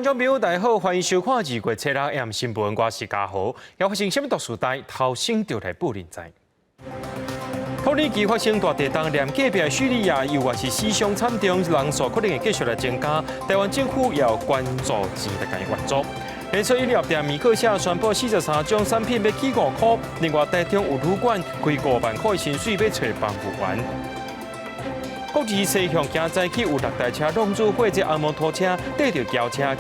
观众朋友，大家好，欢迎收看2月7日 AM 新闻，我是嘉豪。要发生什么大事代？头先就来报人知。土耳其发生大地震，连隔壁叙利亚又或是死伤惨重，人数可能会继续来增加。台湾政府也要关注钱来援助。连锁饮料店米克夏宣布43种产品要起5块，另外台中有旅馆开5万块薪水要找帮扶员。国际西向行早起有6台车弄入火只红摩托车，缀着轿车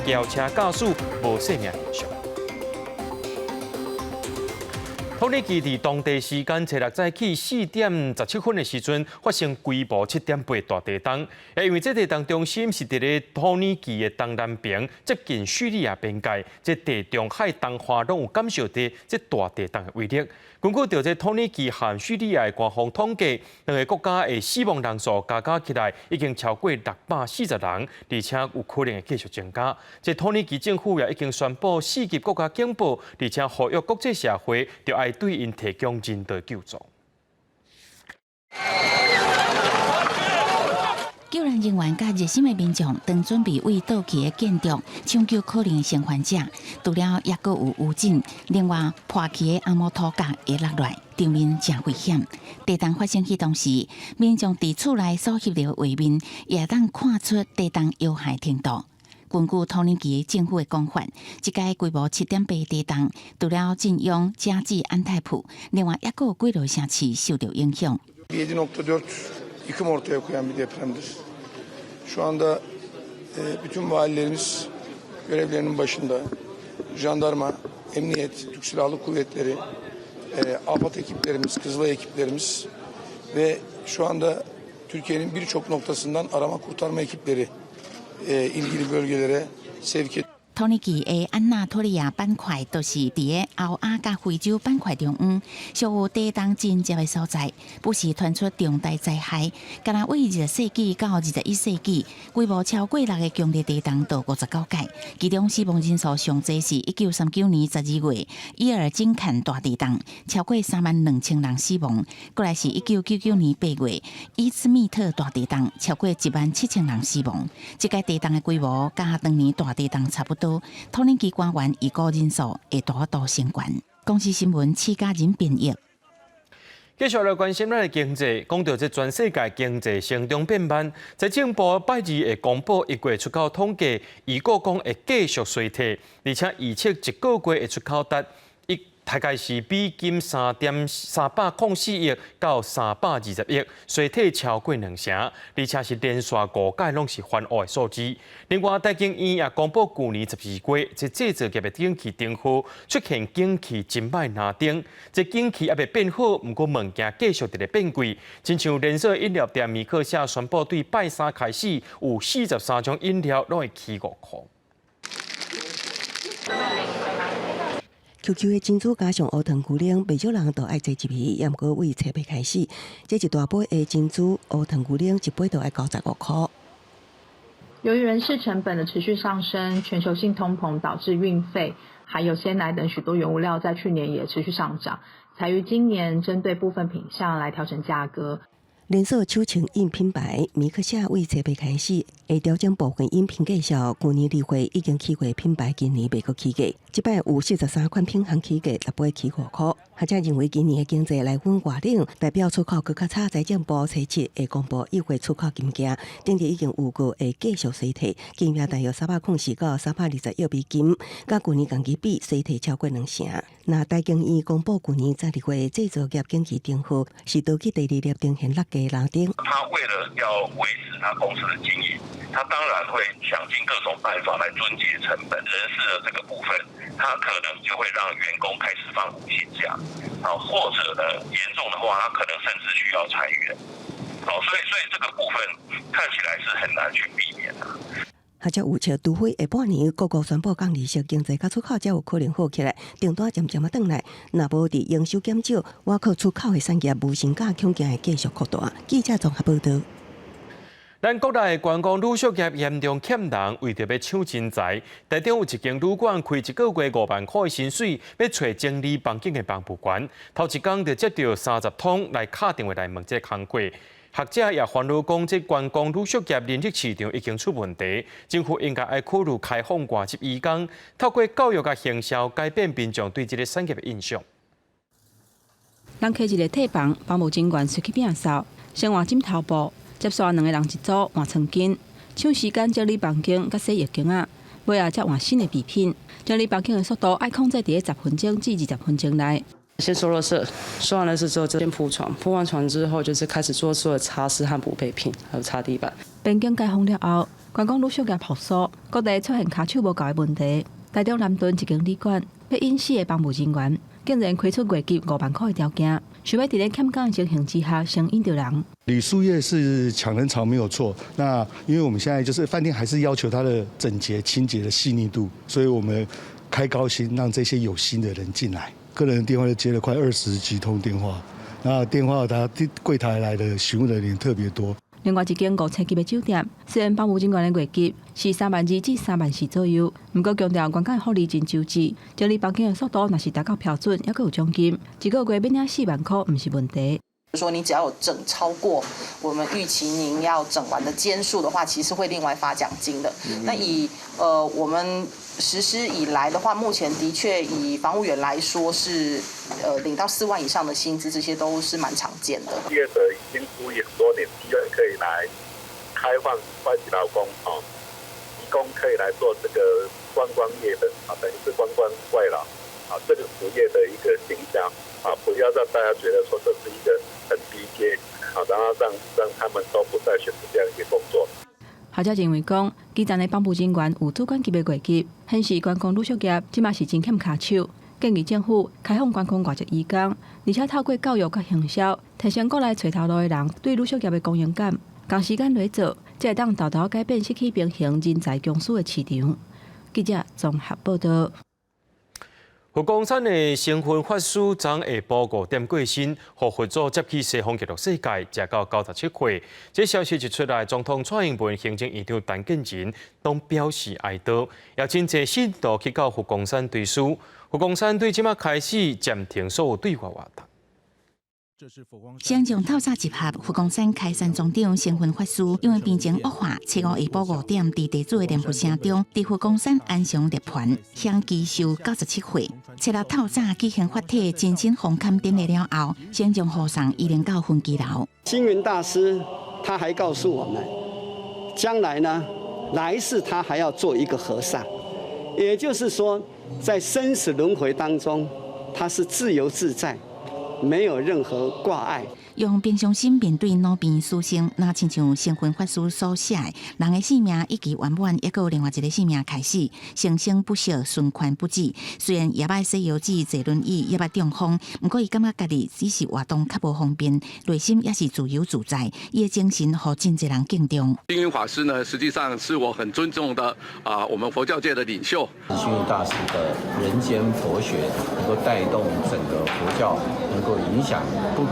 驾驶无性命影响。土耳其伫当地时间6早起4点17分的时阵，发生规模7.8大地震。也因为这地震中心是伫咧土耳其的东南边，接近叙利亚边界，这地中海东化拢有感受到这大地震的威力。根据着这土耳其和叙利亚的官方统计，两个国家的死亡人数加起来已经超过640人，而且有可能会继续增加。这土耳其政府也已经宣布4级国家警报，而且呼吁国际社会要爱对因提供人道救助。救援人员甲热心的民众正准备为倒去的建筑抢救可能的生还者，除了也阁有余震，另外破去的红木土角会落来，场面真危险。地震发生迄当时，民众伫厝内所翕到画面，也当看出地震要害程度。根据土耳其政府的讲法，这届规模7.8地震，除了震央加治安泰普，另外也阁有几座城市受到影响。7.4 yıkım ortaya koyan bir depremdir. Şu anda bütün valilerimiz görevlerinin başında, jandarma, emniyet, Türk Silahlı Kuvvetleri, AFAD ekiplerimiz, Kızılay ekiplerimiz ve şu anda Türkiye'nin birçok noktasından arama kurtarma ekipleri ilgili bölgelere sevk edildi. 土耳其的安纳托利亚板块，就是伫个欧亚甲非洲板块中央，属有地震真接的所在，不时传出重大灾害。敢若为20世纪到21世纪，规模超过6个强烈地震到59届，其中死亡人数上侪是1939年12月伊尔金坎大地震，超过32000人死亡；过来是1999年8月伊兹密特大地震，超过17000人死亡。这届地震的规模甲当年大地震差不多。土耳其官员预估人数会大大升悬。公司新闻4家人编译。继续来关心咱的经济，讲到这全世界经济成长变慢，财政部拜2会公布1月出口统计，预估讲会继续衰退，而且预测1个月的出口达大概是美金3.304亿到320亿，衰退超过2成，而且是连续5届拢是翻乌的数字。另外，台经院也公布去年12月，这制造业的景气灯号出现景气真歹拿灯，这景气也未变好，不过物件继续伫咧变贵。亲像连锁饮料店米克夏宣布，对拜3开始有43种饮料拢会起5块。QQ 的珍珠加上乌糖牛奶，不少人都爱坐一皮。也毋过为7月开始，这一大杯的珍珠乌糖牛奶一杯都要95块。由于人事成本的持续上升，全球性通膨导致运费还有鲜奶等许多原物料在去年也持续上涨，才于今年针对部分品项来调整价格。连锁手称饮品牌米克夏为7月开始会调整部分饮品价数，去年2月已经起过品牌，今年未阁起价。这摆有43款品项起价，6杯起5块。学者认为今年的经济来源外冷，代表出口更较差。财政部初7会公布1月出口金额，顶日已经预估会继续衰退，金额大约304到320亿美金，甲去年同期比衰退超过2成。那台经院公布去年12月制造业景气灯号是倒去第2粒呈现6个拉丁。他为了要维持他公司的经营，他当然会想尽各种办法来撙节成本。人事的这个部分，他可能就会让员工开始放无薪假，或者呢严重的话，他可能甚至需要裁员。所以这个部分看起来是很难去避免的。学者预测，除非下半年各国宣布降利息，经济甲出口才有可能好起来，订单渐渐转来。若无伫营收减少，外口出口的产业无薪假恐惊会继续扩大。记者综合报道。咱国内观光旅宿业严重欠人，为着要抢人才，台中有一间旅馆开1个月5万块薪水，要找整理房间的帮扶员。头一天就接到30通来敲电话来问这个工课。学者也烦恼讲，这观光旅宿业人力市场已经出问题，政府应该要考虑开放外籍移工，透过教育甲行销改变民众对这个产业的印象。人开一个体房，房务人员随去摒扫，生活枕头布，接续2个人一组换床巾，抢时间整理房间，甲洗浴巾仔，尾仔才换新的备品。整理房间的速度要控制伫10分钟至20分钟内。先收垃圾，收完垃圾之后就先铺床，铺完床之后就是开始做所有的擦拭和补备品，还有擦地板。边境解封了后，观光旅宿业复苏，各地出现骹手无够的问题。台中南屯一间旅馆，要引4个房务人员，竟然开出月给5万块的条件，想要伫咧欠工的情形之下，先引着人。旅宿业是抢人潮没有错，那因为我们现在就是饭店还是要求它的整洁、清洁的细腻度，所以我们开高薪让这些有心的人进来。个人的电话就接了快20几通电话，那电话他柜台来的询问的人特别多。另外一间5星级的酒店，虽然房务人员的月给是3万2至3万4左右，不过强调员工的福利真周至，整理房间的速度若是达到标准，还佫有奖金，一个月免领4万块，不是问题。说你只要有整超过我们预期您要整完的间数的话，其实会另外发奖金的。那以我们实施以来的话，目前的确以房务员来说是领到4万以上的薪资，这些都是蛮常见的。业者已经呼吁很多年，希望可以来开放外籍劳工移工可以来做这个观光业的等于是观光外劳这个服务业的一个形象不要让大家觉得说这是一个很低阶然后让他们都不再选择这样一个工作。学者认为讲，基层的房务人员有主管级的月给，显示观光旅宿业即嘛是真欠骹手。建议政府开放观光外籍移工，而且透过教育甲行销，提升国内找头路的人对旅宿业的公营感。同时间来做，才会当豆豆改变失去平衡人才强势的市场。记者综合报道。佛光山的成婚法师昨下晡5点过身，和佛祖接去西方极乐世界，食到97岁。这消息一出来，总统蔡英文、行政院长陈建仁都表示哀悼，也真侪信徒去到佛光山对书。佛光山对即马开始暂停所有对外活动。先将透早集合，佛光山开山总长成婚法师因为病情恶化，7月下晡5点，伫地主的念佛声中，伫佛光山安详涅槃，享基寿97岁。7日透早举行法体真心弘堪典礼了后，先将护送移灵到分机楼。星云大师他还告诉我们，将来呢，来世他还要做一个和尚，也就是说，在生死轮回当中，他是自由自在。没有任何挂碍，用平常心面对老病死生，那亲像成婚法师所写的，人的性命以及圆满，也有另外一个性命开始，生生不息，循环不止。虽然也捌西游记坐轮椅，也捌中风，不过伊感觉家己只是活动较无方便，内心也是自由自在，伊的精神互真侪人敬重。星云法师呢，实际上是我很尊重的我们佛教界的领袖。星云大师的人间佛学能够带动整个佛教，能够影响不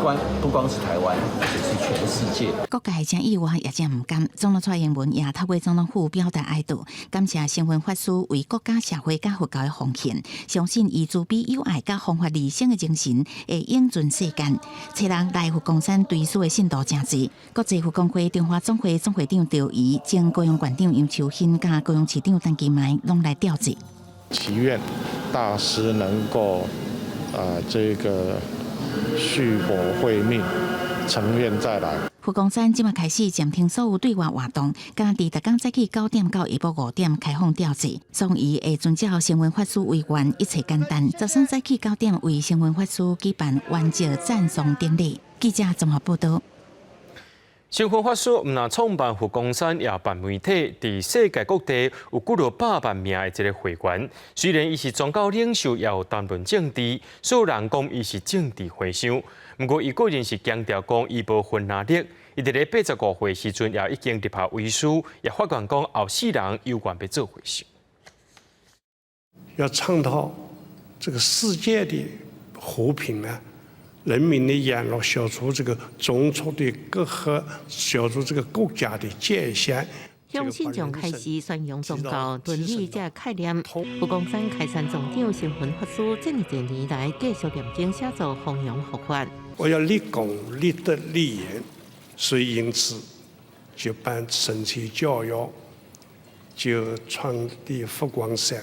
光是台湾，而且是全世界。各界真意外，也真唔甘。总统蔡英文也透过总统府表达哀悼，感谢成婚法师为国家社会甲佛教的奉献，相信以慈悲友爱甲弘法利生的精神会永存世间。七人来佛光山对书的信徒真侪，国际佛光会中华总会总会长赵仪、前高雄县长杨秋兴甲高雄市长陈其迈拢来吊祭。祈愿大师能够这个续火慧命，成愿再来。佛光山即马开始暂停所有对外活动，加伫逐天早起9点到下晡5点开放吊祭。送仪会遵照成文法师为愿，一切简单。13早起9点为成文法师举办完结赞颂典礼。记者综合报道。成婚法师唔但创办佛光山，也办媒体，伫世界各地有几落100万名的一个会员。虽然伊是宗教领袖，也有谈论政治，所有人讲伊是政治和尚。不过，伊个人是强调讲伊无分哪力。伊伫咧85岁时阵，也已经立下遗书，也发愿讲后世人有愿要做和尚。要倡导这个世界的和平呢，人民的安乐，消除这个种族的隔阂，消除这个国家的界限。向信众开始宣扬宗教伦理这概念。佛光山开山总长成婚法师这20多年来继续念经写作弘扬佛法。我要立功、立德、立言，所以因此就办深切教育，就创立佛光山。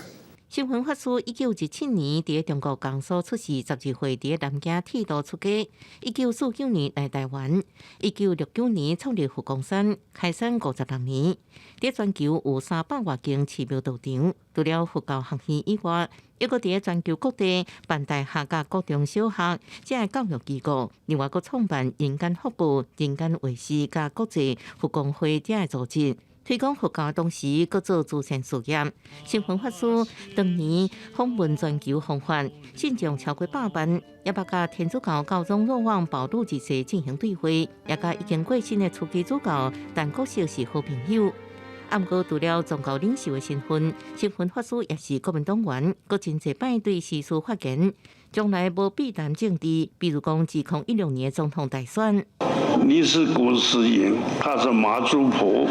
新闻法师1917年伫中国江苏出世，12岁伫南京铁道出家。1949年来台湾，1969年创立佛光山，开山56年。伫全球有300多间寺庙道场，除了佛教学院以外，又搁伫全球各地办大学甲各中小学这个教育机构。另外，搁创办人间福报、人间卫视甲国际佛光会这个组织。推广佛教同时，搁做慈善事业。新闻法师当年访问全球弘法，信众超过100万，也捌甲天主教教宗若望保禄二世进行对会，也甲已经过身的初期主教但国小是好朋友。啊，毋过除了宗教领袖的身份，新闻法师也是国民党员，搁真侪摆对时事发言。将来无避谈政治，比如讲2016年总统大选。你是郭世英，他是妈祖婆，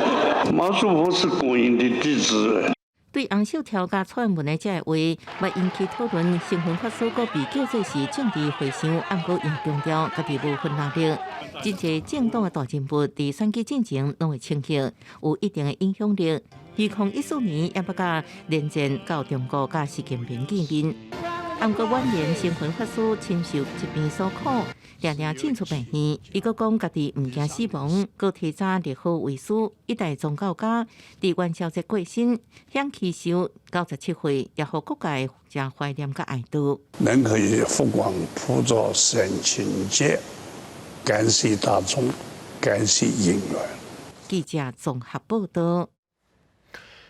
妈祖婆是观音的弟子。对洪秀条甲蔡英文的这个话，要引起讨论。新闻法师阁被叫做是政治回响，啊，毋过也强调家己无分立场。真侪政党的大人物伫选举进程拢会清晰，有一定的影响力。2014年也捌甲连战到中国甲习近平见面。啊，毋过晚年新闻法师亲受疾病所苦，常常进出病院。伊阁讲家己毋惊死亡，阁提早立好遗书，一代宗教家伫元宵节过身，享其寿97岁，也互各界真怀念甲哀悼。能可以佛光普照三清节，感谢大众，感谢因缘。记者综合报道。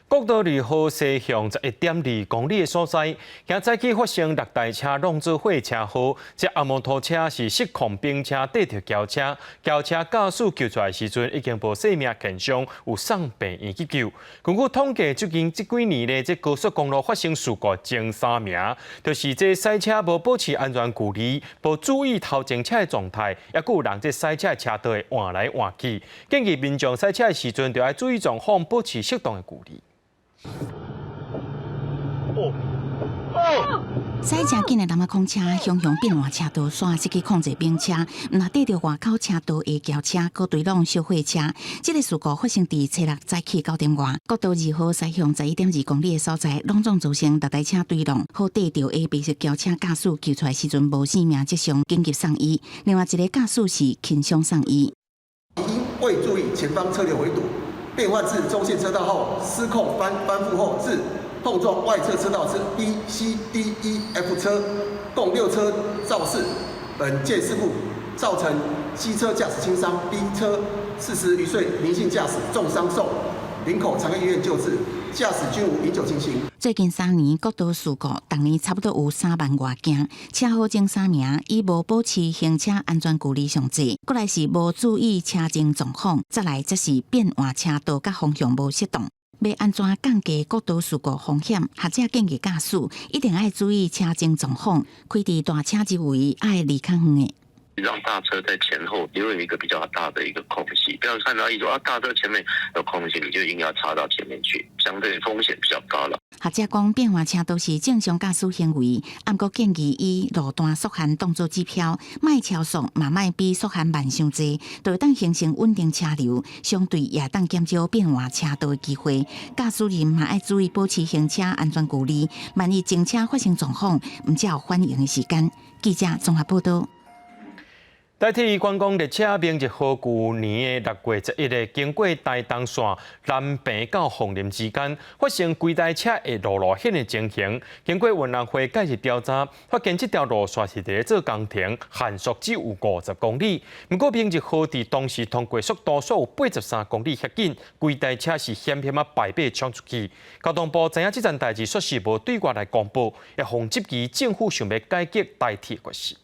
国道2号西向11.2公里的所在，今早起发生6台车撞做伙车祸，这阿摩托车是失控并且对着轿车，轿车驾驶救出来时阵已经无生命现象，有送病院急救。根据统计，最近这几年这高速公路发生事故前3名，就是这赛车无保持安全距离，无注意头前车的状态，也有人这赛车的车道会换来换去。建议民众赛车的时阵，就要注意状况，保持适当的距离。驶正紧的南亚空车向变换车道线，失去控制并且毋但对着外口车道的轿车，搁对撞小货车。这个事故发生伫初6早起9点外，国道2号驶向11.2公里的所在，隆重造成6台车对撞，好对着的白色轿车驾驶救出来时阵无生命迹象，紧急送医。另外一个驾驶是轻伤送医。因未注意前方车流围堵，变换至中线车道后失控翻覆后至碰撞外侧车道之 B、C、D、E、F 车，共6车肇事。本件事故造成机车驾驶轻伤，B 车40余岁林姓驾驶重伤送林口长庚医院救治，驾驶均无饮酒情形。最近3年国道事故，逐年差不多有3万外件，车祸前3名以无保持行车安全距离上侪，过来是无注意车前状况，再来则是变换车道甲方向无适当。要安全降低国道事故风险，学者建议驾驶一定要注意车前状况，开伫大车之位要离较远的。让大车在前后留有一个比较大的一个空隙，不要看到一说大车前面有空隙，你就硬要插到前面去，相对风险比较高了。学者讲，变换车都是正常驾驶行为，不过建议以路段速限当作指标，莫超速，嘛莫比速限慢伤济，就会当形成稳定车流，相对也当减少变换车道的机会。驾驶人嘛要注意保持行车安全距离，万一前车发生状况，唔才有反应的时间。记者综合报道。代替观光列车明日号去年的6月11日经过台东线南平到凤林之间，发生规台车会路险的情形。经过运安会介入调查，发现这条路线是伫做工程，限速只有50公里。不过明日号伫当时通过速度所有83公里遐紧，规台车是险险啊败北冲出去。交通部知影这件代志，说是无对外来公布，也防急期政府想要改革代替决心。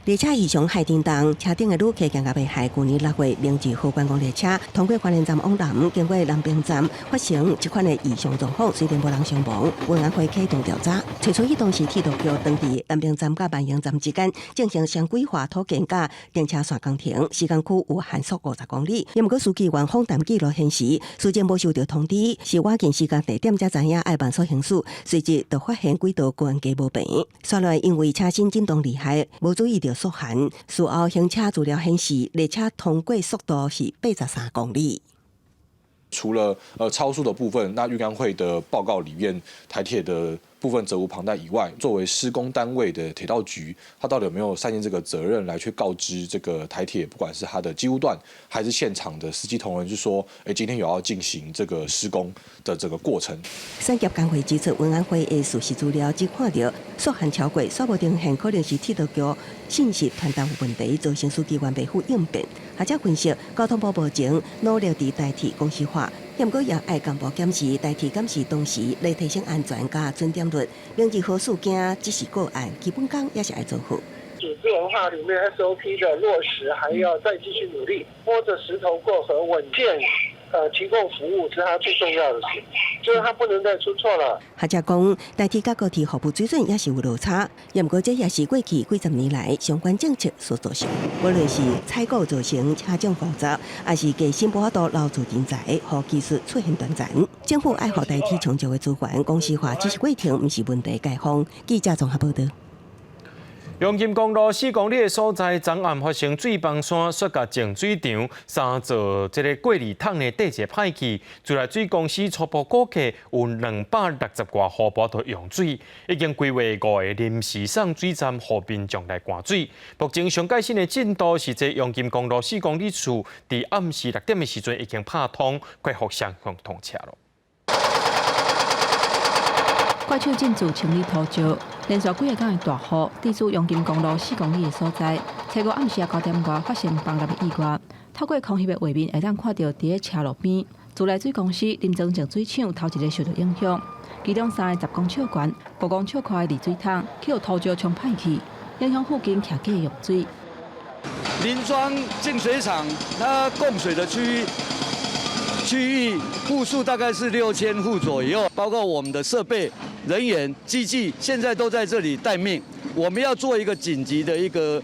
列车异常害震动，车顶的旅客更加被害。去年6月，明日号观光列车通过花莲站往南，经过南平站，发生这款的异常状况，虽然无人伤亡，运安会启动调查，找出迄当时铁路桥当地南平站甲万盈站之间进行相规划土建甲电车线工程，时间区有限速50公里。也毋过司机员访谈记录显示，事前无收到通知，是晚近时间地点才知影要慢速行驶，随即就发现轨道悬架无平。原来因为车身震动厉害，无注意到缩限。事后行车资料显示，列车通过速度是83公里。除了超速的部分，那运安会的报告里面，台铁的部分责无旁贷以外，作为施工单位的铁道局，它到底有没有善尽这个责任来去告知这个台铁，不管是它的机务段还是现场的司机同仁，就说，今天有要进行这个施工的这个过程。产业工会指出，运安会的事实资料只看到缩限超过，说不定很可能是铁道局信息传达有问题，造成司机员未符应变。学者分析，交通部目前努力伫代替公司化，不过也爱干部检视代替监视同时，来提升安全加准点率。明日何事件只是个案，基本功也是爱做好。组织文化里面 SOP 的落实，还要再继续努力，摸着石头过河，稳健提供服务是他最重要的事，就是他不能再出错了。学者讲，代替甲高铁服务水准也是有落差，不过这也是过去几十年来相关政策所造成。无论是采购造成车种复杂，还是加新无法度留住人才，和技术出现断层，政府爱互代替充足的资源，公司化只是过程，不是问题解封。记者综合报道。阳金公路4公里的所在，昨暗发生水崩山摔甲净水场3座这个过滤桶的地质歹去，自来水公司初步估计有260多户部头用水，已经规划5个临时送水站互民众来灌水。目前上改善的进度是，在阳金公路4公里处，伫暗时6点的时阵已经拍通，恢复双向通车了。怪手进驻清理土石，连续几个天的大雨，地处阳金公路4公里的所在，初五暗时9点外发生崩塌的意外。透过空翕的画面，会当看到伫咧车路边，自来水公司林庄净水厂头一个受到影响，其中3个10公尺悬、5公尺宽的滤水桶，去互土石冲歹去，影响附近徛街的用水。林庄净水厂它供水的区域户数大概是6000户左右，包括我们的设备、人员、机器，现在都在这里待命。我们要做一个紧急的一个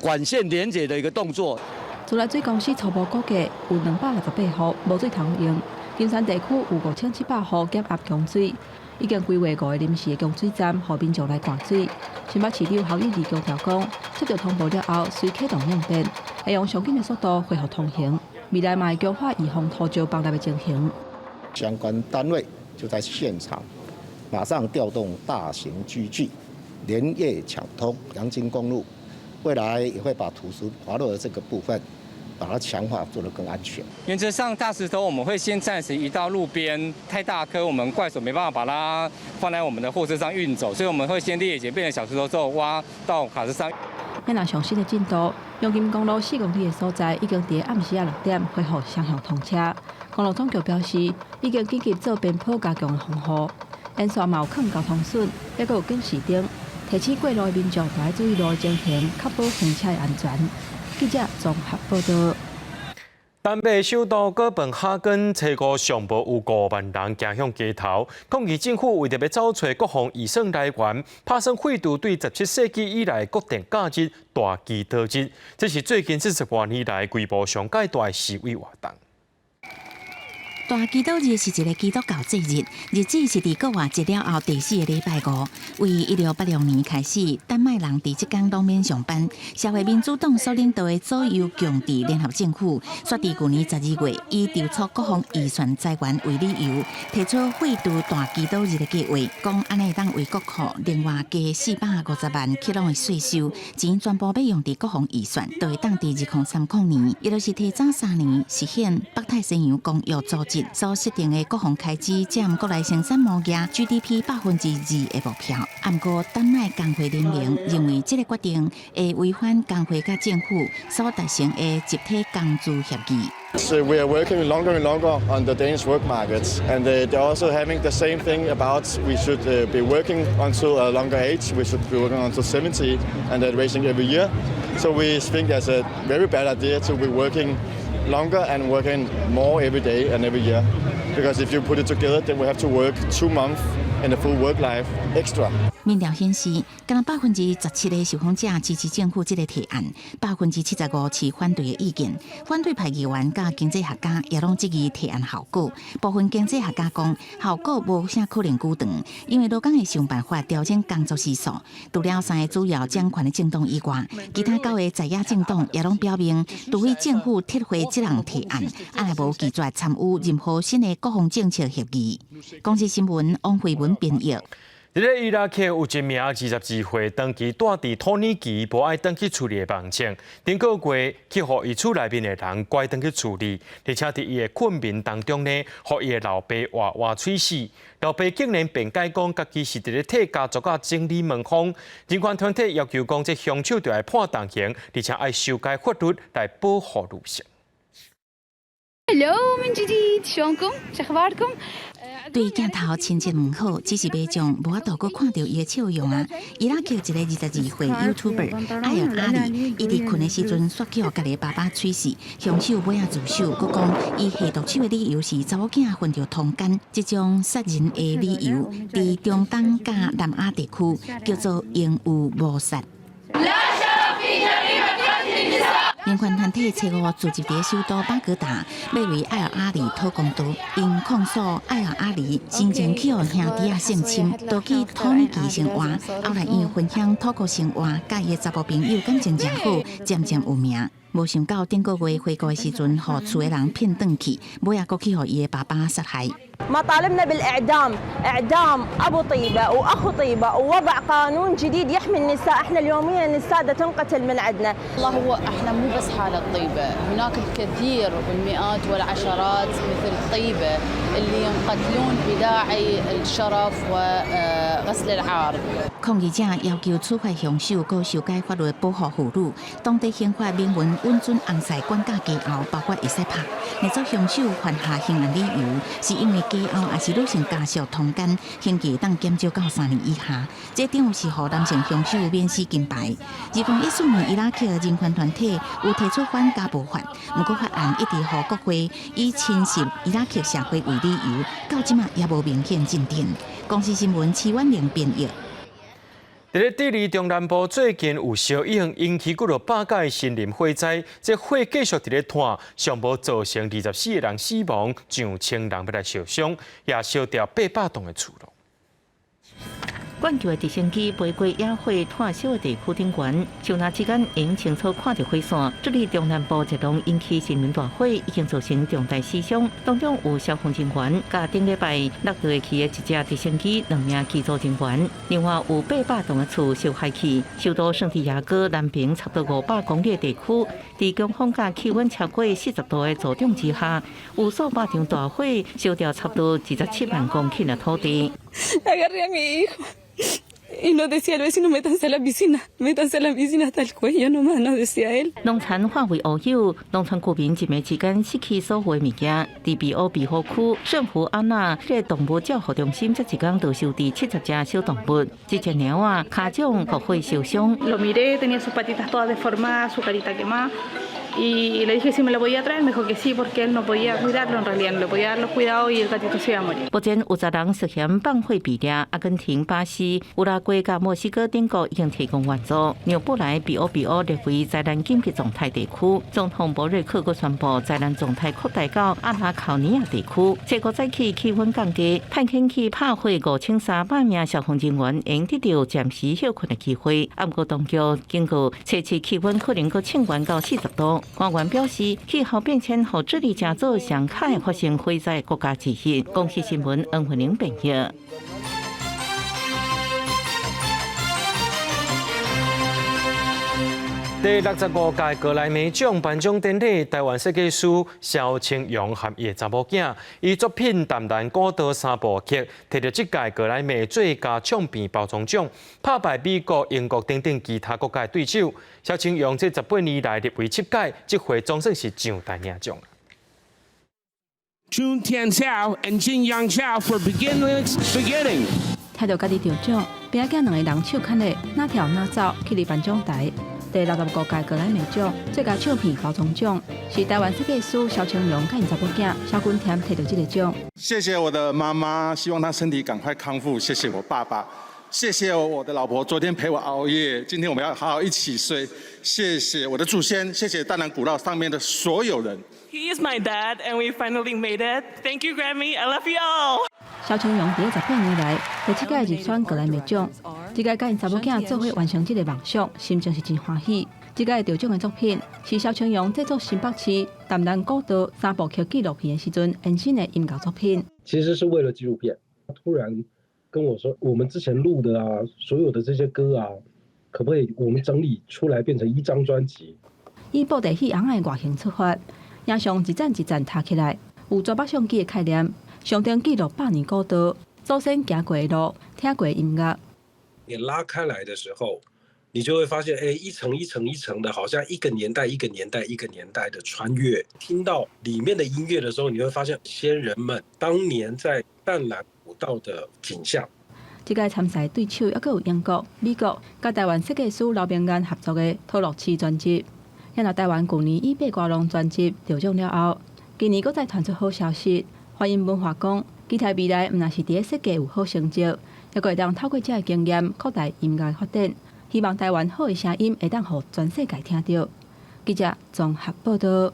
管线连接的一个动作。自来水公司初步估计有268户无水通用，金山地区有5700户减压供水，已经规划5个临时的供水站，互民众来灌水。新北市长侯友宜强调讲，接到通报了后，随启动应变，会用上紧的速度恢复通行。未来嘛会强化预防土石崩塌的情形。相关单位就在现场，马上调动大型机具，连夜抢通阳金公路。未来也会把土石滑落的这个部分，把它强化，做得更安全。原则上，大石头我们会先暂时移到路边，太大颗我们怪手没办法把它放在我们的货车上运走，所以我们会先裂解变成小石头之后挖到卡车上。咱若上新的进度，阳金公路4公里的所在已经伫暗时6点恢复双向通车。公路总局表示，已经紧急做边坡加强的防护，沿线嘛有坑交通损，也阁有警示灯，提醒过路的民众要注意路的情形，确保行车的安全。记者综合报道。南美首都哥本哈根初五上午有5万人行向街头，抗议政府为着要找找各项预算来源，拍算废除对17世纪以来国定假日大祈祷日，这是最近40多年来规模上界大的示威活动。大祈祷日是一个基督教节日，日子是伫国外节了后第4个礼拜5。为1686年开始，丹麦人伫这天当面上班。社会民主党所领导的左右强治联合政府，却伫去年12月以筹措各项预算财源为理由，提出废除大祈祷日的计划，讲安尼当为国库另外加450万克朗的税收，钱全部要用伫各项预算，就会当伫2030年，也就是提早3年实现北太西洋公约组织所设定的各项开支占国内生产毛额 GDP 2%的目标。不过，丹麦工会联盟认为这个决定会违反工会甲政府所达成的集体工资协议。So we are working longer and longer on the Danish work markets, and they're also having the same thing about we should be working until a longer age. We should be working until 70, and they're raising every year. So we think that's a very bad idea to be working longer and working more every day and every year. Because if you put it together, then we have to work 2 months and a full work life extra. 民调显示，敢若17%的受访者支持政府这个提案，75%是反对的意见。反对派议员甲经济学家也拢质疑提案效果。部分经济学家讲，效果无啥可能久长，因为劳工会想办法调整工作时数。除了3个主要掌权的政党以外，其他9个在野政党也拢表明，除非政府撤回这项提案，也无拒绝参与任何新的国防政策协议。公司新闻王慧文编译。伫咧伊拉克有一名22岁长期住伫土耳其无爱登去处理的盲症，顶个月去互伊厝内面的人拐登去处理，而且伫伊的困眠当中呢，互伊的老爸活吹死。老爸竟然辩解讲，家己是伫咧替家族啊整理门窗。人权团体要求讲，这凶手就要判重刑，而且要修改法律来保护女性。Hello من جديد شلونكم؟ شو اخباركم؟ 对镜头亲切问好，只是袂将无法度阁看到伊的笑容啊！伊拉克一个22岁 YouTuber 艾尔阿里，伊伫困的时阵刷叫家己爸爸吹死，凶手尾仔自首，佮讲伊下毒手的理由是查某囝分着通奸，这种杀人的理由，伫中东甲南亚地区叫做英武谋杀。人权团体找5组织伫首都巴格达，要为艾尔阿里讨公道。因控诉艾尔阿里生前去互兄弟性侵，夺去土耳其生活，后来因分享土国生活，甲伊的查甫朋友感情真好，渐渐有名。无想到顶个月回国的时阵，互厝的人骗转去，尾仔阁去互伊的爸爸杀害。مطالبنا بالإعدام إعدام أبو طيبة وأخو طيبة ووضع قانون جديد يحمي النساء احنا اليوميا النساء تنقتل من عندنا والله هو احنا مو بس حالة طيبة هناك الكثير بالمئات والعشرات مثل طيبة اللي ينقتلون بداعي الشرف وغسل العار 抗议者要求处罚凶手，搁修改法律保护妇女。当地宪法明文允准红塞管教家后，包括会使拍。那做凶手犯下刑案理由，是因为家后也是女性家属通奸，刑期当减少到3年以下。这点是互男性凶手免死金牌。2014年伊拉克人权团体有提出反家暴法，不过法案一直互国会以侵袭伊拉克社会为理由，到即马也无明显进展。公司新闻齐婉玲编译。伫咧智利中南部最近有小影引起几落百架的森林火灾，这火继续伫咧炭，尚无造成24个人死亡，上千人要来受伤，也烧掉800栋的厝落。管桥的直升机飞过野火炭烧的地区顶悬，上那期间因清楚看到火线，这里中南部一栋引起森林大火，已经造成重大死伤，当中有消防人员，甲顶礼拜落地去的一只直升机2名机组人员，另外有800栋的厝烧害去。首都圣地亚哥南边差不多500公里的地区，伫强风甲气温超过40度的助长之下，有数百场大火烧掉差不多27万公顷的土地。Y nos decía el vecino, métanse a la piscina hasta el cuello nomás, nos decía él. 农田化为乌有，农村居民一暝之间失去所有物件。伫比欧庇护区圣福安娜这动物照护中心，这一天就收治70只小动物，这只猫啊，脚掌互火烧伤。Lo miré, tenía sus patitas todas deformadas, su carita quemada. Y le dije si me lo podía traer, me dijo que sí, porque él no podía cuidarlo, en realidad no le podía dar los cuidados y el gatito se iba a morir. 目前有10人涉嫌放火被抓，阿根廷、巴西、乌拉圭甲墨西哥等国已经提供援助。纽布莱比欧列为灾难紧急状态地区，总统博瑞克阁宣布灾难状态扩大到阿拉考尼亚地区。这个早起气温降低，派遣去拍火5300名消防人员，应得到暂时休困的机会。不过当局警告，这次气温可能阁升高到40度。官员表示，气候变迁和智利正做上可能发生火灾国家之一。公司新闻恩惠玲编译。第65届格莱美奖颁奖典礼，台湾设计师萧清扬和伊的查某囝，以作品《淡蓝古道》3部曲，摕到这届格莱美最佳唱片包装奖，打败美国、英国等等其他国家对手。萧清扬这18年来入围7届，这回总算是上台领奖。Jun Tian Xiao and Jin Yang Xiao for beginning. 睇到家己得奖，边仔囝2个人手牵的，哪跳哪走去离颁奖台。第65届格莱美奖最佳唱片包装奖，是台湾设计师萧青龙甲因查某囝萧君添摕到这个奖。谢谢我的妈妈，希望她身体赶快康复。谢谢我爸爸，谢谢我的老婆，昨天陪我熬夜，今天我们要好好一起睡。谢谢我的祖先，谢谢淡蓝古道上面的所有人。He is my dad, and we finally made it. Thank you, Grammy. I love you all. 萧青龙伫18年来第7届入选格莱美奖，这届甲因查某囝做伙完成这个梦想，心情是真欢喜。这届得奖的作品是萧青龙制作新北市淡蓝古道3部曲纪录片的时阵延伸的音乐作品。其实是为了纪录片，突然跟我说，我们之前录的啊，所有的这些歌啊，可不可以我们整理出来变成一张专辑？以布袋戏红的外形出发，影像一站一站搭起来，有抓北相机的概念，象征记录100年古道祖先行过的路，听过的音乐。你拉开来的时候，你就会发现，一层一层一层的，好像一个年代一个年代一个年代的穿越。听到里面的音乐的时候，你会发现先人们当年在淡蓝古道的景象。这届参赛对手还有英国、美国、甲台湾设计师刘明安合作的《托洛奇》专辑。也若台湾去年以8歌龙专辑得奖了后，今年搁再传出好消息，华音文化讲，期待未来毋但是伫设计有好成就，也会当透过这个经验扩大音乐发展。希望台湾好的声音会当互全世界听到。记者综合报道。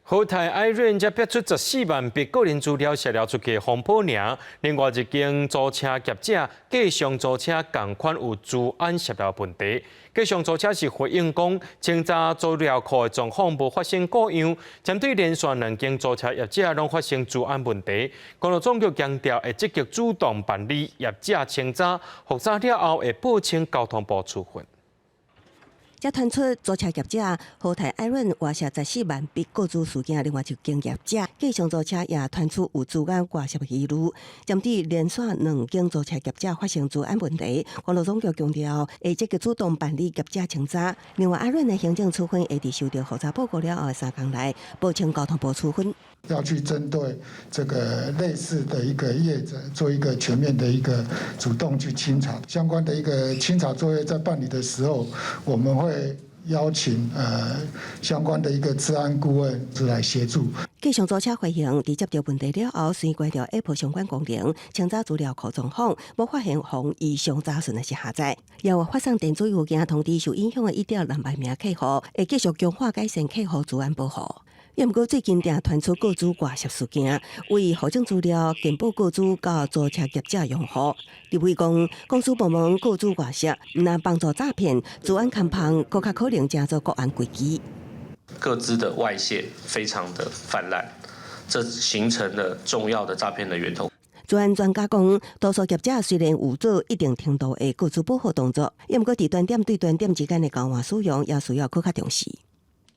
豪泰 Iron 才逼出14万笔个人资料泄露出去风波尔，另外一间租车业者继上租车同款有治安泄露问题。继上租车是回应讲，清查资料库的状况无发生各样，针对连续2间租车业者拢发生治安问题。公路总局强调会积极主动办理业者清查，复查了后会报请交通部处分。才传出租车业者豪泰 Iron 外泄14万笔个资事件，另外一间业者继上租车也传出有治安外泄记录。针对连续2间租车业者发生治安问题，公路总局强调会积极主动办理业者清查。另外 Iron 的行政处分会伫收到复查报告了后的3天内报请交通部处分。要去针对这个类似的一个业者做一个全面的一个主动去清查，相关的一个清查作业在办理的时候，我们会邀请相关的一个治安顾问来协助。继上租车回应，伫接到问题了后，先关掉 Apple 相关功能，清查资料库状况，无发现防异常查询的是下载。也有发送电子邮件通知受影响的1.2万名客户，会继续强化改善客户治安保护。也毋过最近定传出个资外泄事件，为保证资料健保个资到租车业者用户。立委讲，公司部门个资外泄，毋但帮助诈骗、治安勘判，更较可能加做国安危机。个资的外泄非常的泛滥，这形成了重要的诈骗的源头。治安专家讲，多数业者虽然有做一定程度的个资保护动作，也毋过伫端点对端点之间的交换使用，也需要更加重视。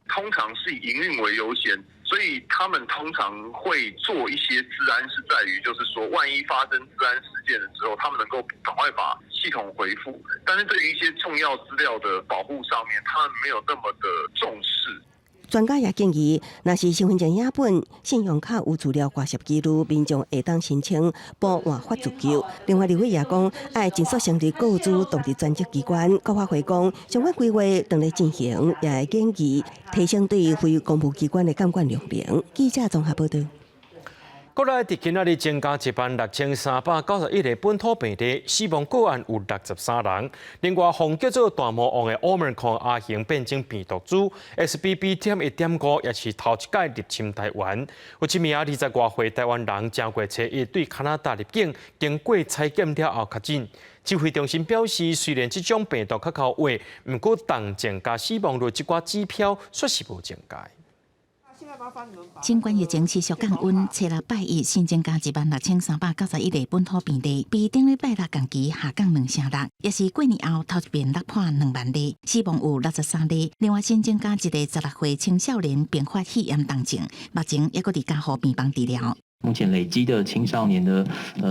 通常是以营运为优先，所以他们通常会做一些治安，是在于就是说，万一发生治安事件的时候，他们能够赶快把系统回复。但是对于一些重要资料的保护上面，他们没有那么的重视。专家也建议，若是身份证影本、信用卡有资料外泄记录，民众会当申请补换法自救。另外，立委也讲，爱尽速成立个资独立专职机关，国发会讲相关规划正在进行，也会建议提升对非公务机关的监管量能。记者综合报道。国内伫今仔日增加1,391个本土病例，死亡个案有63人。另外，防叫做大魔王的 Omicron 亚型变种病毒株 XBB.1.5 也是头一届入侵台湾。有一名20多岁台湾人，正月初1对加拿大入境，经过采检了后确诊。指挥中心表示，虽然这种病毒较靠话，不过重症加死亡率这寡指标确实无增加。新冠疫情持续降温，初六拜一新增加16391个本土病例，比顶礼拜六同期下降2%，也是过年后头一遍突破2万例，死亡有63例。另外新增加一个16岁青少年并发肺炎重症，目前也搁伫加护病房治疗。目前累积的青少年的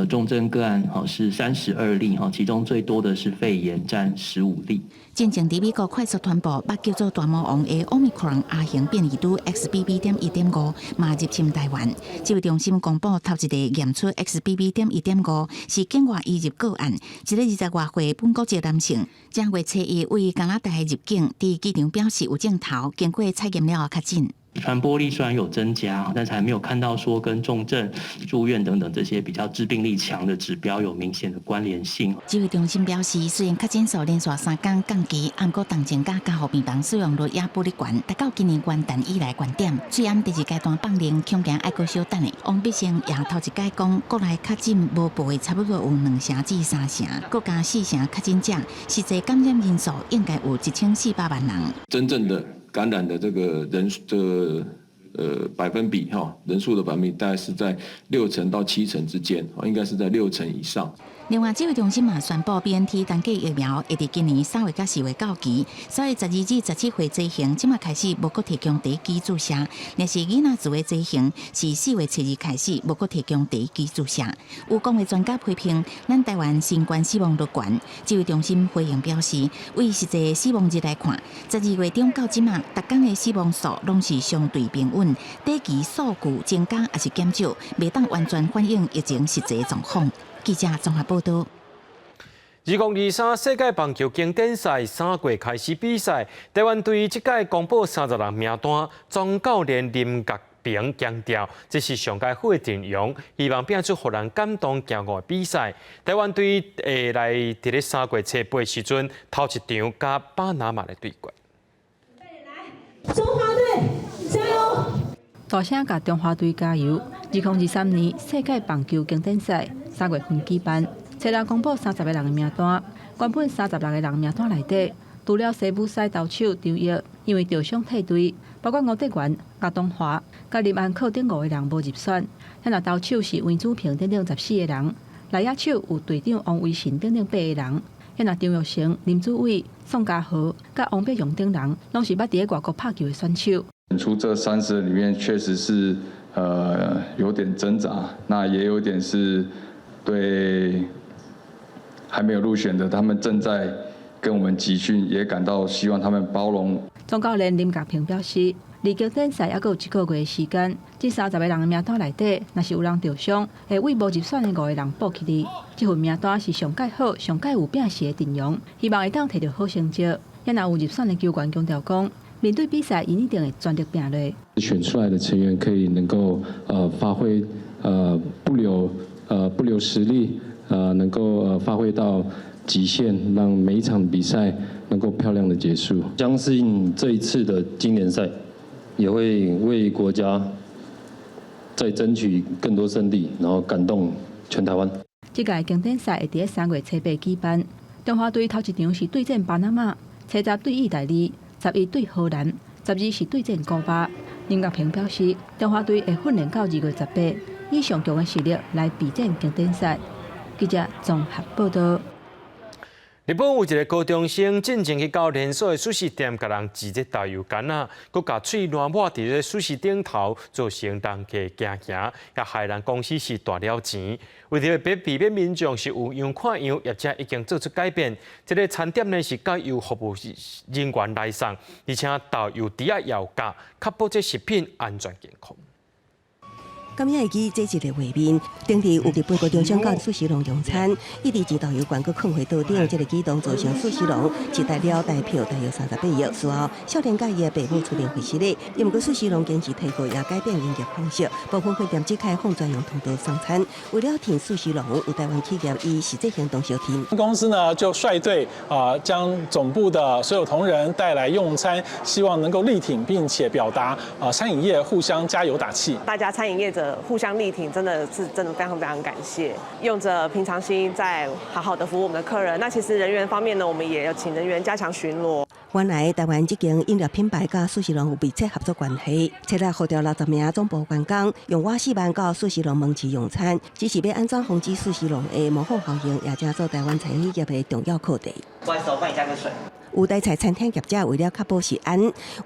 重症个案是32例，其中最多的是肺炎占15例。真正伫美国快速传播把叫做大魔王的 Omicron 亚型变异株 XBB.1.5 嘛入侵台湾。指挥中心公布头一个验出 XBB.1.5 是境外移入个案，一个20外岁本国籍男性，正月初一为加拿大入境，伫机场表示有症头，经过采验了后确诊。传播力虽然有增加，但是还没有看到说跟重症、住院等等这些比较致病力强的指标有明显的关联性。指挥中心表示，虽然确诊数连续3天降低，不过重症甲加护病房使用率也不离悬，达到今年元旦以来高点。虽然第2阶段放零，恐惊还阁小等的。王必胜也头一解讲，国内确诊无倍的差不多有2成至3成，国家4成确诊者，实际感染人数应该有1400万人。真正的感染的这个人百分比人数的百分比大概是在6成到7成之间，应该是在6成以上。另外，指挥中心嘛宣布 BNT 单剂疫苗会伫今年3月到4月到期，3月12至17岁剂型即马开始无阁提供第1剂注射，但是囡仔自卫剂型是4月7日开始无阁提供第1剂注射。有公卫专家批评，咱台湾新冠死亡率悬，指挥中心回应表示，为实际死亡率来看，12月中到即马，逐天的死亡数拢是相对平稳，短期数据增加还是减少，未当完全反映疫情实际状况。记者综合报道。2023世界棒球经典赛3月开始比赛，台湾队这届公布30人名单，总教练林国平强调，这是上届好的阵容，希望拼出让人感动骄傲的比赛。台湾队会来伫咧3月初8时阵头一场甲巴拿马的对决。中华队加油！大声甲中华队加油！2023年世界棒球经典赛3月份举办，初日公布30个人的名单。原本36个人名单内底，除了西武赛投手张毅因为受伤退队，包括吴德元、郭东华、甲林安可等5个人无入选。咱若投手是温子平等等14个人，内野手有队长王维信等等8个人。咱若张玉成、林子伟、宋家豪、甲王必勇等人，拢是捌伫外国拍球的选手。选出这30人里面，确实是有点挣扎，那也有点是对还没有入选的，他们正在跟我们集训，也感到希望他们包容。总教练林国平表示，离经典赛还阁有1个月的时间，这30个人的名单内底，若是有人受伤，会为无入选的5个人补起哩。这份名单是上届好、上届有拼死的阵容，希望会当摕到好成绩。也若有入选的球员强调讲，面对比赛，因一定会全力拼落。选出来的成员可以能够发挥不留实力，能够发挥到极限，让每一场比赛能够漂亮的结束。相信这一次的经典赛也会为国家再争取更多胜利，然后感动全台湾。这届经典赛会伫3月初8举办，中华队头一场是对战巴拿马，初10对意大利，11对荷兰，12是对战古巴。林国平表示，中华队会训练到2月18，以上强的实力来备战经典赛。记者综合报道。日本有一个高中生进前去到连锁的寿司店，甲人直接倒油干啊，佮甲嘴烂抹伫咧寿司顶头，造成人家行，也害人公司是大了钱。为着避免民众是有样看样，业者已经做出改变。这个餐点呢是交由服务人员来送，而且导游底下要价，确保这食品安全健康。今日记这一个画面，当地有日本高中生到寿司郎用餐，一直前导游馆佮放回桌顶，这个举动造成寿司郎只带了代票大约38亿。事后，少年甲伊的爸母出面回失礼，因过寿司郎坚持退货，也改变营业方式，部分饭店只开放专用通道送餐。为了挺寿司郎，有台湾企业以实际行动小挺。公司呢就率队将总部的所有同仁带来用餐，希望能够力挺并且表达餐饮业互相加油打气。大家餐饮业者互相力挺，真的非常非常感谢，用着平常心在好好的服务我们的客人。那其实人员方面呢，我们也要请人员加强巡逻。原来台湾这间饮料品牌甲苏锡龙有密切合作关系，找来号召60名总部员工用瓦斯班到苏锡龙门市用餐，只是要安怎防止苏锡龙的模仿效应，也正做台湾餐饮业的重要课题。不好意思，我帮你加个水。有台菜餐厅业者为了确保食安，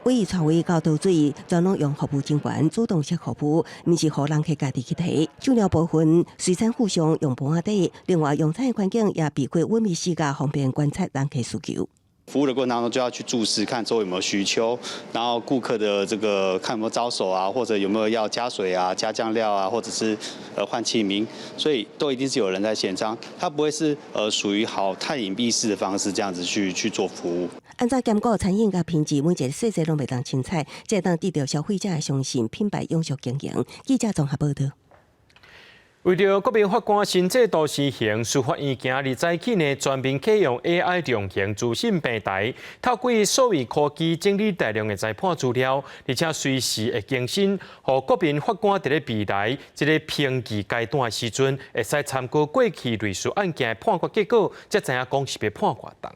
委以带位到倒水，专拢用服务人员主动式服务，毋是互人客家己去提。酱料部分随餐附上用盘底，另外用餐的环境也避开温密视角，方便观察人客需求。服务的过程当中就要去注视看周围有没有需求，然后顾客的这个看有没有招手啊，或者有没有要加水啊、加酱料啊，或者是换器皿，所以都一定是有人在现场，它不会是属于太隐蔽式的方式这样子去做服务。按照监管餐饮甲品质，每一个细节拢袂当凊彩，才当得到消费者的相信，品牌永续经营。记者综合报道。为着国民法官新制度施行，司法院今日早起呢，全面启用 AI 量刑资讯平台，透过数位科技整理大量的裁判资料，而且随时会更新，让国民法官伫咧未来这个评议阶段的时阵，会使参考过去类似案件的判决结果，才知影讲是要判偌重。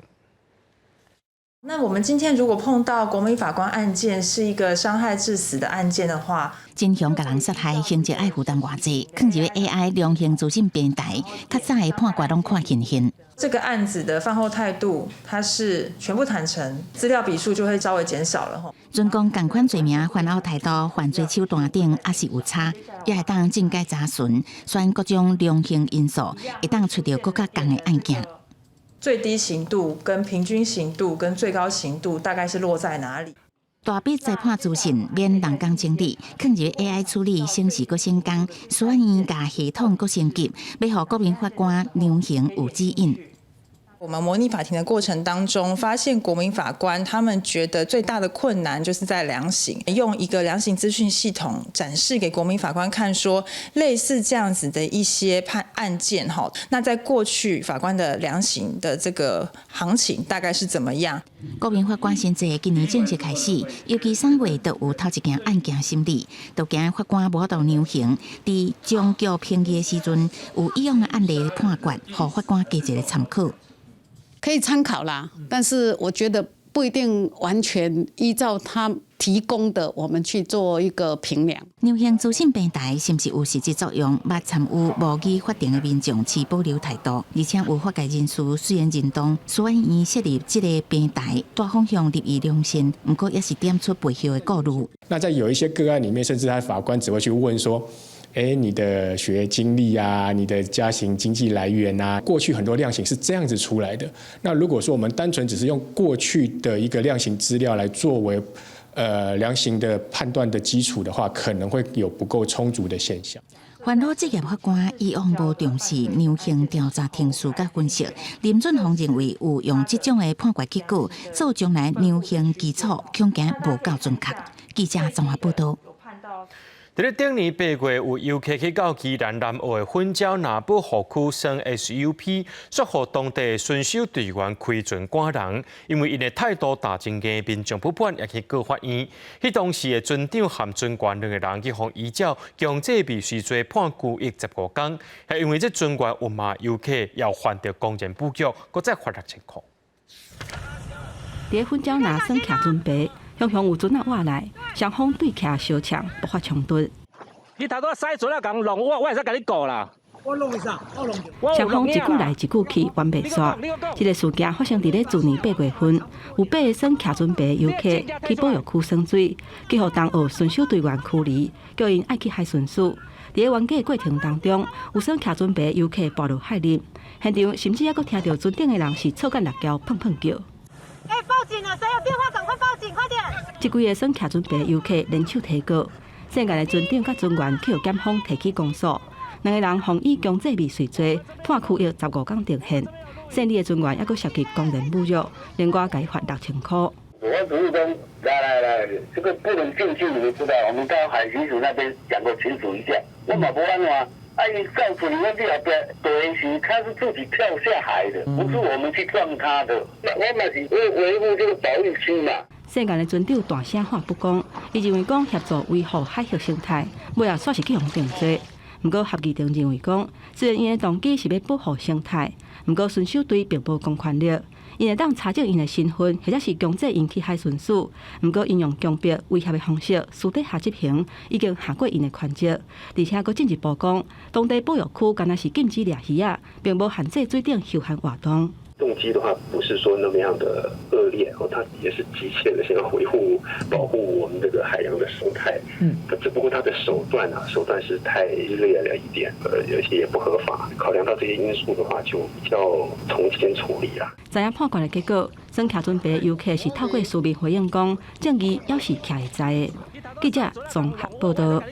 那我们今天如果碰到国民法官案件是一个伤害致死的案件的话，真凶甲人杀害，刑责爱负担偌济，放入 AI 量刑资讯平台，较早的判决拢看现行。这个案子的饭后态度，它是全部坦诚，资料笔数就会稍微减少了吼。准讲同款罪名饭后态度、犯罪手段等也是有差，也会当正解查询，选各种量刑因素，会当找到更较重的案件。最低刑度、跟平均刑度、跟最高刑度大概是落在哪里？大笔裁判资讯免人工整理，放入 AI 处理，省时佫省工，司法院甲系统佫升级，要互国民法官量刑有指引。我们模拟法庭的过程当中，发现国民法官他们觉得最大的困难就是在量刑，用一个量刑资讯系统展示给国民法官看，说类似这样子的一些案件哈，那在过去法官的量刑的这个行情大概是怎么样？国民法官新制今年正式开始，尤其3月就有头一件案件审理，就惊法官无法度量刑，伫终局评议的时阵，有以往的案例判决，互法官加一个参考。可以参考啦，但是我觉得不一定完全依照他提供的我们去做一个评量。量刑资讯平台是不是有实际作用？捌参与模拟法庭的民众持保留态度，而且有法界人士虽然认同司法院设立这个平台大方向立意良善，不过也是点出背后的顾虑。那在有一些个案里面，甚至他法官只会去问说，你的学业经历啊，你的家庭经济来源啊，过去很多量刑是这样子出来的。那如果说我们单纯只是用过去的一个量刑资料来作为量刑的判断的基础的话，可能会有不够充足的现象。烦恼职业法官以往无重视量刑调查程序甲分析，林俊宏认为有用这种的判决结果做将来量刑基础，恐惊无够准确。记者综合报道。伫咧顶年8月，有游客去到宜兰南澳的粉礁南部河区升 SUP， 说互当地巡守队员开准赶人，因为因的态度大真硬，民众不满也去告法院。迄当时的船长含船员2个人去互移交，强制被视罪判拘役15天，系因为这船员有骂游客，要还着公然侮辱，搁再罚6000块。伫粉礁南耍徛船牌。常常有船仔挖来，双方对徛相呛，爆发冲突。你头拄驶船仔共弄，我会使甲你告啦。我弄啥？我弄。双方一句来一句去，完袂煞。这个事件发生伫咧去年8月份，有8个耍徛船牌游客去保育区耍水，去互东澳巡守队员驱离，叫因爱去海巡署。伫咧冤家的过程当中，有耍徛船牌游客暴露海入，现场甚至还佫听到船顶的人是臭干辣椒碰碰叫。报警了！谁有电话赶快报警，快点！这几个耍徛船牌游客联手提告，涉案的船长甲船员去由检方提起公诉，2个人妨以强制未遂罪，判拘役15天定刑。胜利的船员还佫涉及公然侮辱，另外改罚6000块。我只是说，来，这个不能进去，你们知道，我们到海巡署那边讲过清楚一下，我嘛不安嘛。因告诉你们这后边对是他是自己跳下海的，不是我们去撞他的。那我嘛是维护这个保育区嘛。涉案的船长大声喊不公，伊认为讲协助维护海洋生态，尾后煞是去互定罪。不过合议庭认为讲，虽然因的动机是要保护生态，不过巡守队并无公权力，因会当查证因的身份，或者是强制因去海巡署。毋过因用强迫、威胁的方式私底下执行，已经下过因的权责。而且佫进一步讲，当地保育区敢若是禁止掠鱼啊，并无限制水顶休闲活动。动机的话，不是说那么样的恶劣哦，它也是急切的想要维护、保护我们这个海洋的生态。只不过它的手段是太激烈了一点，有些也不合法。考量到这些因素的话，就比较从轻处理啦。知影判决的结果，算徛准备的游客是透过书面回应讲，证据要是徛会知的。记者综合报道。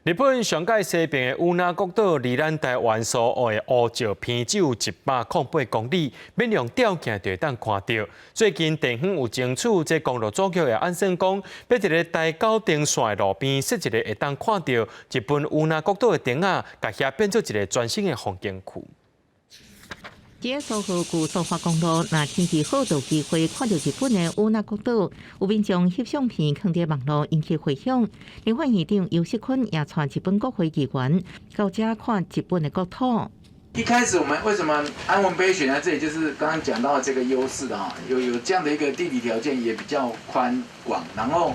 日本上界西边的乌那国岛离咱台湾所在的乌石偏走108公里，免用吊镜就会当看到。最近地方有争取，这公路总局也按算讲，要一个台九丁线的路边设一个会当看到日本乌那国岛的顶啊，甲遐变做一个全新的风景区。这苏花区苏花公路，若天气好，就有机会看到日本的乌那国岛。有民众翕相片放在网络，引起回响。立法院长游锡堃也带日本国会议员到这看日本的国土。一开始我们为什么安文碑选在这里，就是刚刚讲到这个优势的哈，有这样的一个地理条件，也比较宽广，然后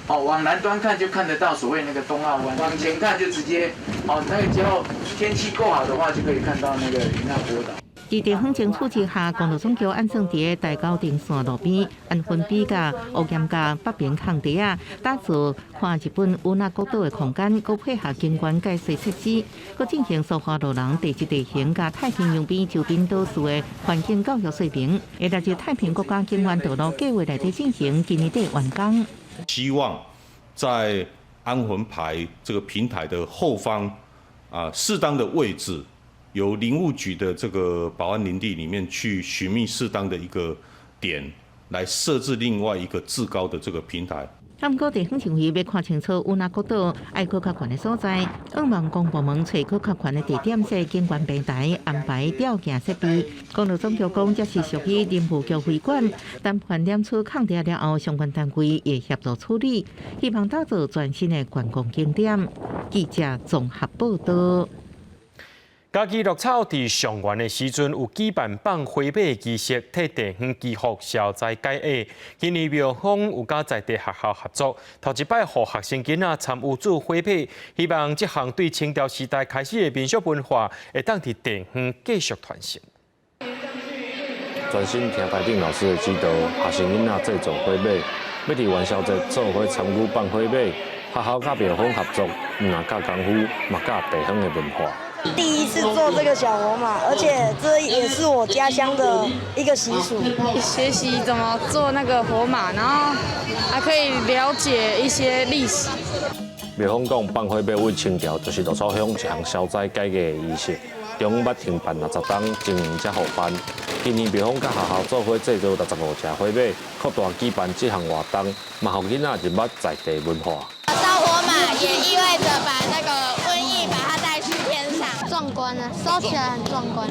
往南端看就看得到所谓那个东澳湾，往前看就直接那个只要天气够好的话，就可以看到那个云纳波岛。在地方争取之下，公路总局按算伫台九丁线路边，按分比甲乌岩甲北边空地啊，打造看日本乌那国岛的空间，佮配合景观改善设施，佮进行苏花路人地质地形甲太平洋边周边岛屿的环境教育水平，会达至太平国家景观道路计划内底进行今年底完工。希望在安魂牌这个平台的后方适当的位置。由林务局的这个保安林地里面去寻觅适当的一个点，来设置另外一个至高的这个平台。不过地方政府要看清楚乌那国岛爱搁较悬的所在，望望公部门找搁较悬的地点设景观平台，安排吊镜设备。公路总局讲，这是属于林务局会管，但盘点出空地了后，相关单位也协助处理，希望打造全新的观光景点。记者综合报道。嘉义鹿草伫上元的时阵有举办放花马仪式，替地方祈福消灾解厄。今年庙方有甲在地学校合作，头一摆互学生囡仔参与做花马，希望这项对清朝时代开始的民俗文化会当伫地方继续传承。专心听台顶老师的指导，学生囡仔制作花马，要伫元宵节做伙参与放花马，学校甲庙方合作，唔但教功夫，嘛教地方的文化。第一次做这个小火马，而且这也是我家乡的一个习俗。学习怎么做那个火马，然后还可以了解一些历史。庙方讲放花马为清朝，就是鹿草乡一项消灾解厄的仪式。中午捌停办60档，今年才复办。今年庙方甲学校做伙制作65只花马，扩大举办这项活动，嘛互囡仔入捌在地文化。烧火马也意味着把那个瘟疫把它带去天上，壮观啊，烧起来很壮观。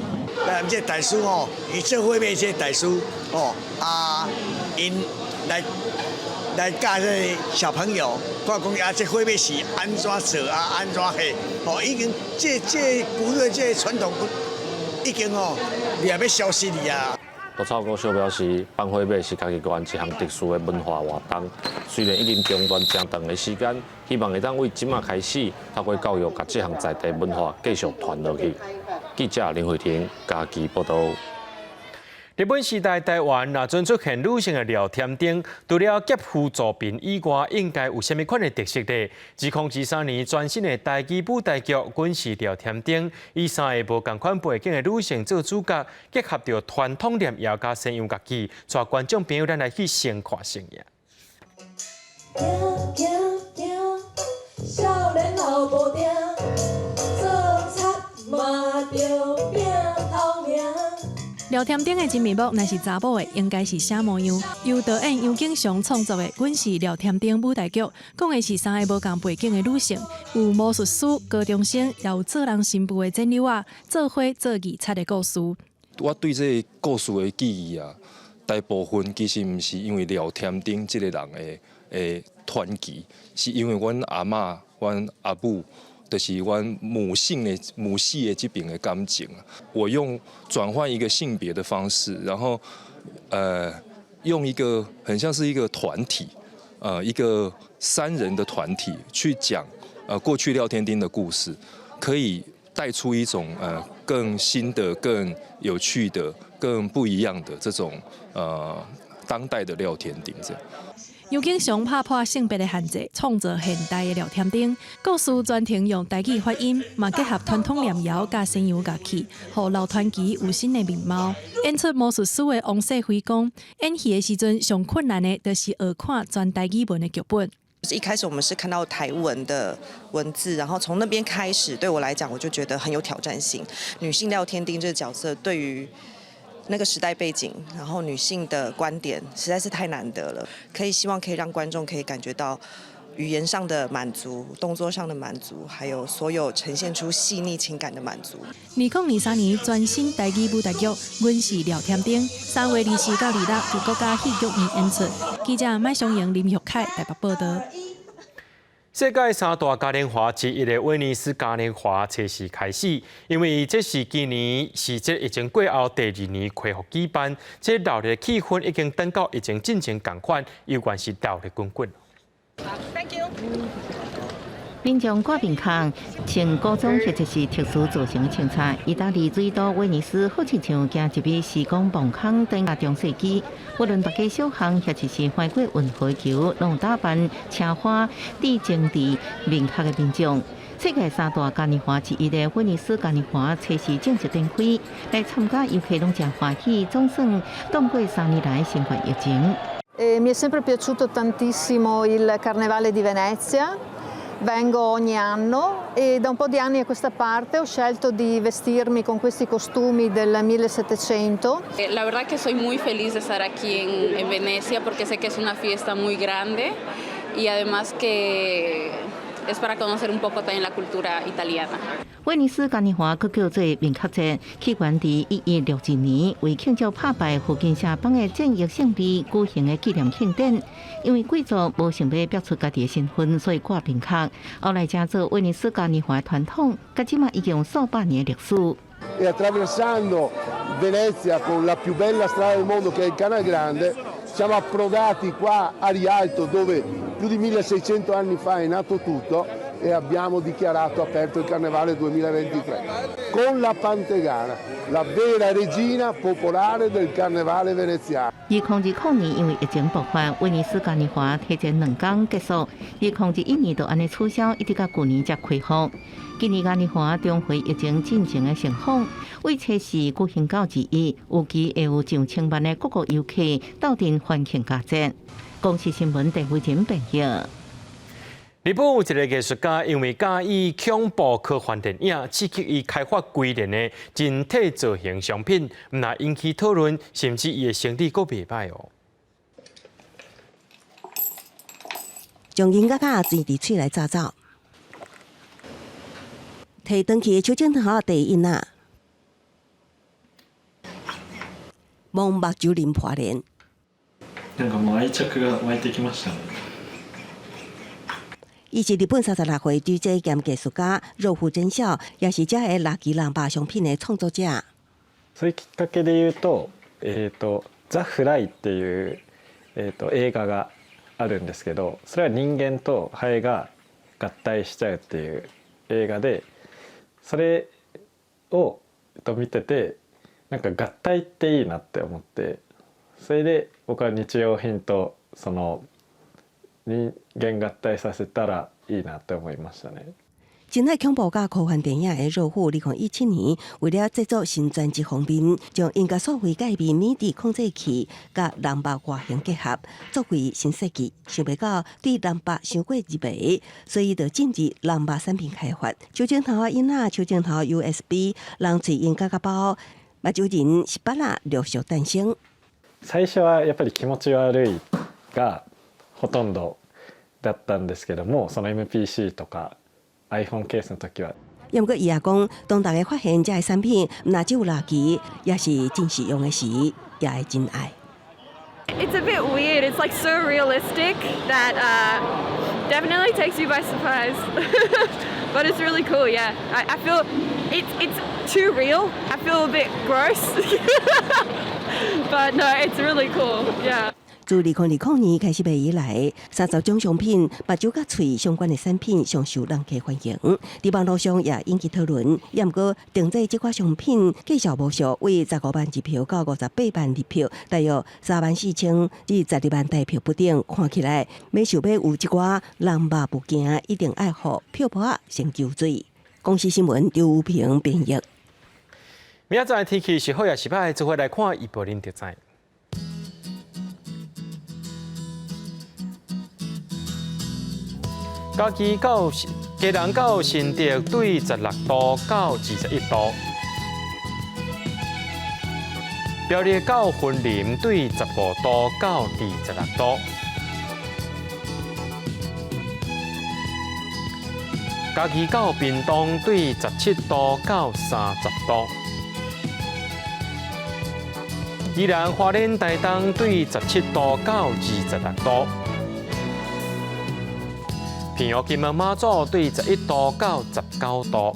这大师哦，伊做花马这大师哦因来教这小朋友，看讲这花马是安怎做安怎下，已经这古的这传统已经也要消失了啊。鹿草国小表示，放花马是家己县一项特殊的文化活动，虽然已经中断真长的时间，希望会当为即马开始，透过教育，把这项在地文化继续传落去。记者林慧婷，嘉义报道。日本时代台湾若准出现女性的聊天灯，除了劫富助贫以外，应该有啥物款的特色呢？2023年全新的台剧舞台剧《阮是聊天灯》，以3个无同款背景的女性做主角，结合着传统念谣加西洋乐器，带观众朋友咱来去先看先赢。少年老布丁，做贼嘛着拼头命。聊天顶的真面目，若是查某的，应该是啥模样？由导演杨景祥创作的《阮是聊天顶》舞台剧，讲的是3个无同背景的女性，有魔术师、高中生，也有做人新妇的剪柳仔，做花做义贼的故事。我对这个故事的记忆啊，大部分其实毋是因为聊天顶这个人的传奇，是因为阮阿嬷、阮阿母就是阮母系的这边的感情。我用转换一个性别的方式，然后用一个很像是一个团体，一个3人的团体去讲过去廖添丁的故事，可以带出一种更新的、更有趣的、更不一样的这种当代的廖添丁这样。杨景祥打破性别的限制，创造现代的廖添丁。故事全程用台语发音，嘛结合传统念谣加西洋乐器，让老传奇有新的面貌。演出魔术师的王世辉讲，演戏的时阵上困难的，就是学看全台语文的剧本。一开始我们是看到台文的文字，然后从那边开始，对我来讲，我就觉得很有挑战性。女性廖添丁这个角色，对于那个时代背景，然后女性的观点实在是太难得了。希望可以让观众可以感觉到语言上的满足、动作上的满足，还有所有呈现出细腻情感的满足。2023年全新台语舞台剧《阮是廖添丁》，3月24到26伫国家戏剧院演出。记者麦尚莹、林玉凯台北报道。世界3大嘉年华之一的威尼斯嘉年华测试开始，因为这是今年时节已经过后第2年恢复举办，这热烈气氛已经等到已经进行同款，有关是热烈滚滚。民众挂面孔，穿古装或者是特殊造型的穿插。意大利最多威尼斯好亲像行一笔时光梦空等中世纪，无论大街小巷，或者是翻过运河桥，拢打扮车花、地精地面孔的民众。世界3大嘉年华之一的威尼斯嘉年华测试正式展开，来参加游客拢真欢喜，总算挡过3年来新冠疫情。Mi è sempre piaciuto tantissimo il Carnevale di Venezia. Vengo ogni anno e da un po' di anni a questa parte ho scelto di vestirmi con questi costumi del 1700. La verdad que soy muy feliz de estar aquí en Venecia porque sé que es una fiesta muy grande y además que es para conocer un poco también la cultura italiana. 威尼斯嘉年华佫叫做面壳节，起源于1162年，为庆祝打败附近城邦的战役胜利举行的纪念庆典。因为贵族无想要表出家己的身份，所以挂面壳。后来加做威尼斯嘉年华传统，到即嘛已经有数百年的历史。E attraversando Venezia con la più bella strada del mondo che è il Canal Grande, siamo approdati qua a Rialto dove più di 1600 anni fa è nato tutto e abbiamo dichiarato aperto il Carnevale 2023 con la Pantegana, la vera regina popolare del Carnevale veneziano. 2020年因为疫情爆发，威尼斯嘉年华提前2天结束，2021年就安尼取消，一直到去年才恢复。今年嘉年华重回疫情进程的盛况，为测试举行到1月，预计会有上千万的各国游客到店欢庆佳节。公视新闻陈慧珍报道。日本有一个艺术家，因为介意恐怖科幻电影，刺激伊开发规年的人体造型商品，唔但引起讨论，甚至伊的生理阁袂歹哦。将银甲甲钱伫喙内抓走，摕转去手镜头第一仔，望目睭淋破脸。なんかもう愛着が湧いてきましたね。伊是日本36岁 DJ 兼艺術家，肉户真孝，也是遮个垃圾人肉商品的創作者。そういうきっかけで言うと、ザ・フライっていう映画があるんですけど、それは人間とハエが合体しちゃうっていう映画で、それを見てて、なんか合体っていいなって思って、それで僕は日用品とその人間合体させたらいいなって思いましたね。真爱恐怖甲科幻电影的肉户，2017年为了制作新专辑方面，将音乐所会改变MIDI控制器甲人肉外形结合，作为新设计。想袂到对人肉伤过入迷，所以就进入人肉产品开发。手镜头啊、音啊、手镜头 USB、人嘴音乐包，目睭人是巴拉陆续诞生。最初はやっぱり気持ち悪いがほとんどだったんですけども、その MPC とか iPhone ケースの時は。不过伊也讲，当大家发现这个产品唔只有垃圾，也是真实用的时，也会真爱。It's a bit weird. It's like so realistic that definitely takes you by surprise. but it's really cool. Yeah, I feel it's too real. I feel a bit gross, but no, it's really cool. Yeah. 自2020年开始卖以来，30种商品，目睭甲喙相关的产品上受人客欢迎。伫网络上也引起讨论，不过定制这款商品计销无俗，为15万一票到58万二票，大约34000至12万大票不等。看起来买想要有一寡人肉不惊，一定爱好票簿先酒水。公司新闻刘平编译。明仔载天气是好也是歹，做伙来看预报您就知。嘉义到嘉南到新竹对16度到21度，苗栗到云林对15度到26度，嘉义到屏东对17度到30度，宜兰花莲台东对17度到26度。平遥金门马祖对11度到19度。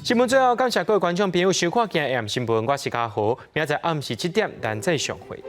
新闻最后，感谢各位观众朋友收看今日AM新闻，我是嘉豪，明仔载暗时7点咱再相会。